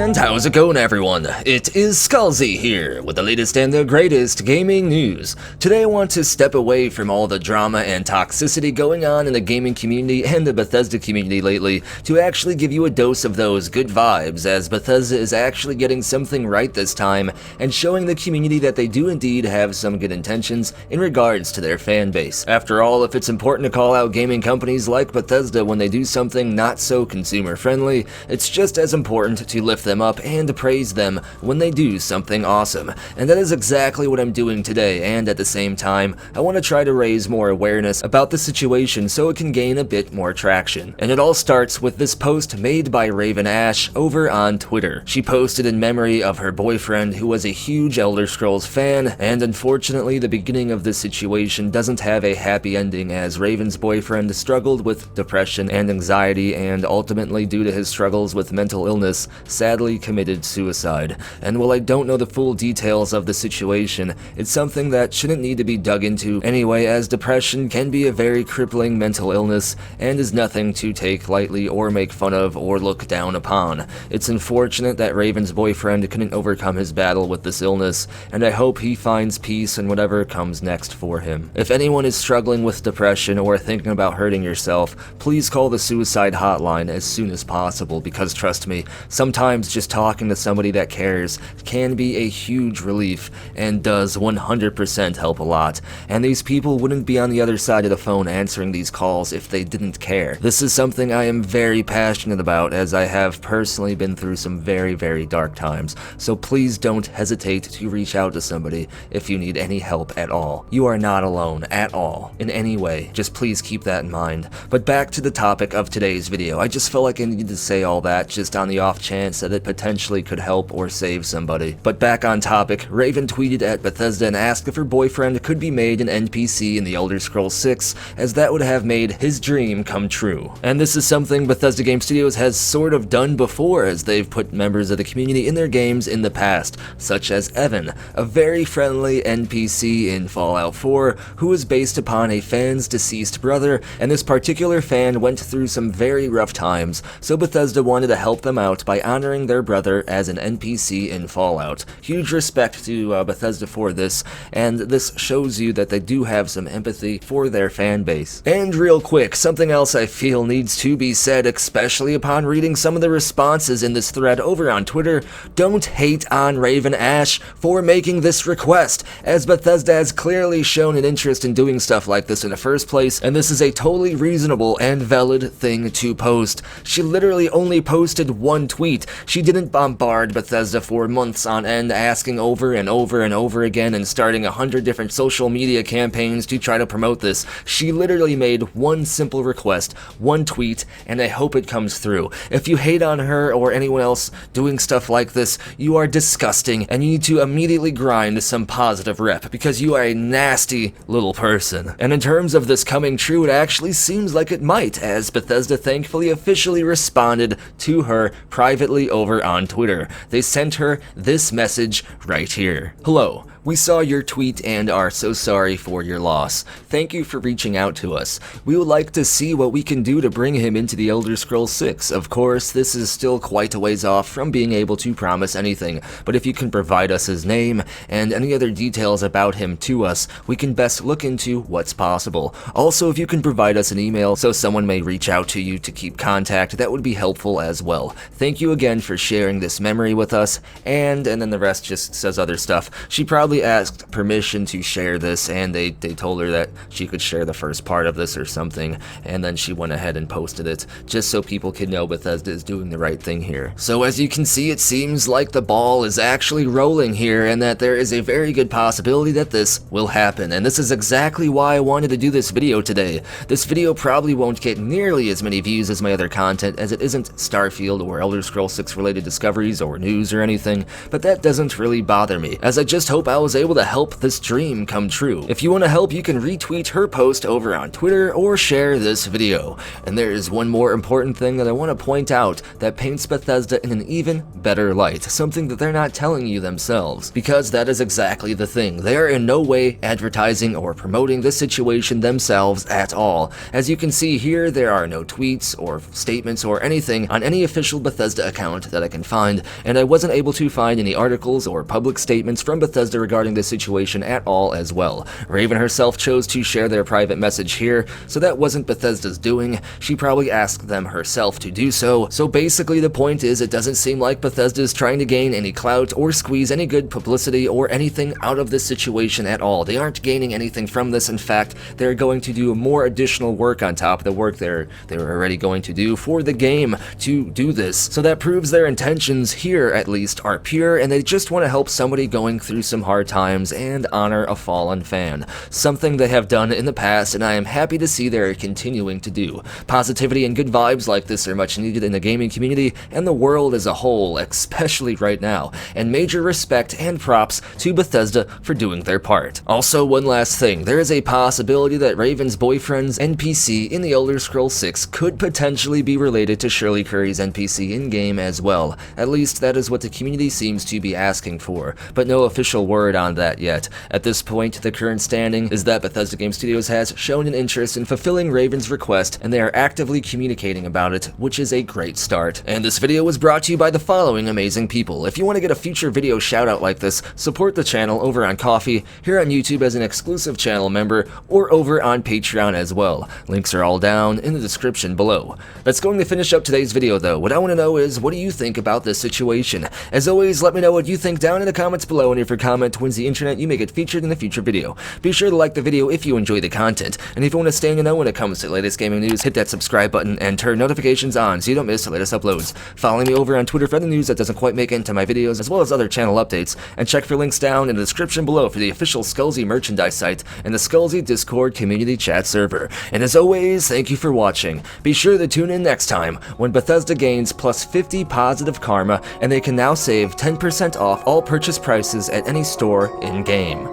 And how's it going, everyone? It is Skullzi here with the latest and the greatest gaming news. Today I want to step away from all the drama and toxicity going on in the gaming community and the Bethesda community lately to actually give you a dose of those good vibes, as Bethesda is actually getting something right this time and showing the community that they do indeed have some good intentions in regards to their fan base. After all, if it's important to call out gaming companies like Bethesda when they do something not so consumer friendly, it's just as important to lift them up and praise them when they do something awesome. And that is exactly what I'm doing today, and at the same time, I want to try to raise more awareness about the situation so it can gain a bit more traction. And it all starts with this post made by Raven Ash over on Twitter. She posted in memory of her boyfriend, who was a huge Elder Scrolls fan, and unfortunately the beginning of this situation doesn't have a happy ending, as Raven's boyfriend struggled with depression and anxiety, and ultimately, due to his struggles with mental illness, sadly committed suicide. And while I don't know the full details of the situation, it's something that shouldn't need to be dug into anyway, as depression can be a very crippling mental illness and is nothing to take lightly or make fun of or look down upon. It's unfortunate that Raven's boyfriend couldn't overcome his battle with this illness, and I hope he finds peace in whatever comes next for him. If anyone is struggling with depression or thinking about hurting yourself, please call the suicide hotline as soon as possible, because trust me, sometimes just talking to somebody that cares can be a huge relief and does 100% help a lot. And these people wouldn't be on the other side of the phone answering these calls if they didn't care. This is something I am very passionate about, as I have personally been through some very, very dark times. So please don't hesitate to reach out to somebody if you need any help at all. You are not alone at all in any way. Just please keep that in mind. But back to the topic of today's video. I just felt like I needed to say all that just on the off chance that it potentially could help or save somebody. But back on topic, Raven tweeted at Bethesda and asked if her boyfriend could be made an NPC in the Elder Scrolls 6, as that would have made his dream come true. And this is something Bethesda Game Studios has sort of done before, as they've put members of the community in their games in the past, such as Evan, a very friendly NPC in Fallout 4, who is based upon a fan's deceased brother, and this particular fan went through some very rough times, so Bethesda wanted to help them out by honoring their brother as an NPC in Fallout. Huge respect to Bethesda for this, and this shows you that they do have some empathy for their fan base. And real quick, something else I feel needs to be said, especially upon reading some of the responses in this thread over on Twitter. Don't hate on Raven Ash for making this request, as Bethesda has clearly shown an interest in doing stuff like this in the first place, and this is a totally reasonable and valid thing to post. She literally only posted one tweet. She didn't bombard Bethesda for months on end, asking over and over and over again and starting 100 different social media campaigns to try to promote this. She literally made one simple request, one tweet, and I hope it comes through. If you hate on her or anyone else doing stuff like this, you are disgusting, and you need to immediately grind some positive rep, because you are a nasty little person. And in terms of this coming true, it actually seems like it might, as Bethesda thankfully officially responded to her privately over on Twitter. They sent her this message right here. Hello. We saw your tweet and are so sorry for your loss. Thank you for reaching out to us. We would like to see what we can do to bring him into the Elder Scrolls 6. Of course, this is still quite a ways off from being able to promise anything, but if you can provide us his name and any other details about him to us, we can best look into what's possible. Also, if you can provide us an email so someone may reach out to you to keep contact, that would be helpful as well. Thank you again for sharing this memory with us, and then the rest just says other stuff. She probably asked permission to share this, and they told her that she could share the first part of this or something, and then she went ahead and posted it, just so people could know Bethesda is doing the right thing here. So as you can see, it seems like the ball is actually rolling here, and that there is a very good possibility that this will happen, and this is exactly why I wanted to do this video today. This video probably won't get nearly as many views as my other content, as it isn't Starfield or Elder Scrolls 6 related discoveries or news or anything, but that doesn't really bother me, as I just hope out I was able to help this dream come true. If you want to help, you can retweet her post over on Twitter or share this video. And there is one more important thing that I want to point out that paints Bethesda in an even better light, something that they're not telling you themselves, because that is exactly the thing. They are in no way advertising or promoting this situation themselves at all. As you can see here, there are no tweets or statements or anything on any official Bethesda account that I can find, and I wasn't able to find any articles or public statements from Bethesda regarding this situation at all as well. Raven herself chose to share their private message here, so that wasn't Bethesda's doing. She probably asked them herself to do so. So basically the point is, it doesn't seem like Bethesda is trying to gain any clout or squeeze any good publicity or anything out of this situation at all. They aren't gaining anything from this. In fact, they're going to do more additional work on top of the work they were already going to do for the game to do this. So that proves their intentions here, at least, are pure, and they just want to help somebody going through some hard times and honor a fallen fan. Something they have done in the past, and I am happy to see they're continuing to do. Positivity and good vibes like this are much needed in the gaming community and the world as a whole, especially right now, and major respect and props to Bethesda for doing their part. Also, one last thing, there is a possibility that Raven's boyfriend's NPC in The Elder Scrolls 6 could potentially be related to Shirley Curry's NPC in-game as well. At least that is what the community seems to be asking for, but no official word on that yet. At this point, the current standing is that Bethesda Game Studios has shown an interest in fulfilling Raven's request, and they are actively communicating about it, which is a great start. And this video was brought to you by the following amazing people. If you want to get a future video shout out like this, support the channel over on Ko-fi, here on YouTube as an exclusive channel member, or over on Patreon as well. Links are all down in the description below. That's going to finish up today's video though. What I want to know is, what do you think about this situation? As always, let me know what you think down in the comments below, and if your comment wins the internet, you may get featured in a future video. Be sure to like the video if you enjoy the content, and if you want to stay in the know when it comes to the latest gaming news, hit that subscribe button and turn notifications on so you don't miss the latest uploads. Follow me over on Twitter for the news that doesn't quite make it into my videos, as well as other channel updates, and check for links down in the description below for the official Skullzi merchandise site and the Skullzi Discord community chat server. And as always, thank you for watching. Be sure to tune in next time when Bethesda gains plus 50 positive karma, and they can now save 10% off all purchase prices at any store in-game.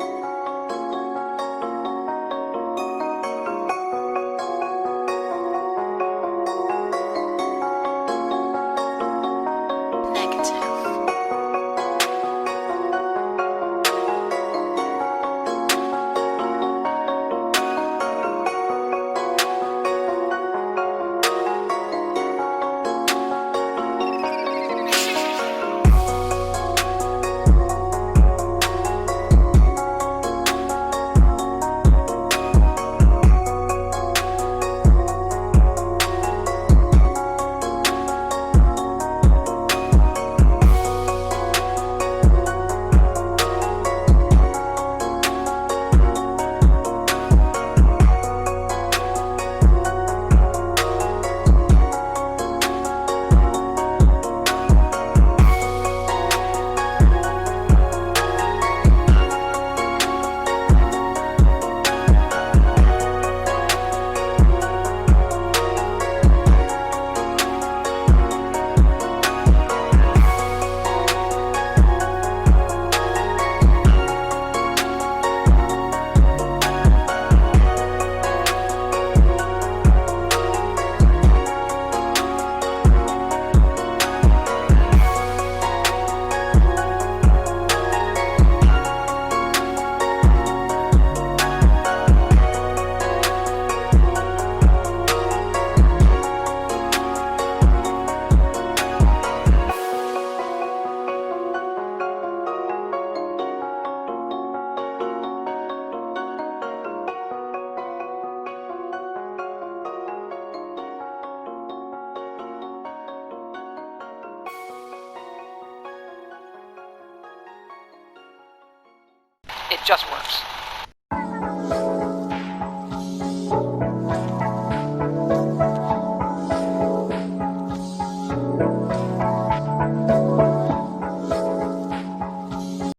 It just works.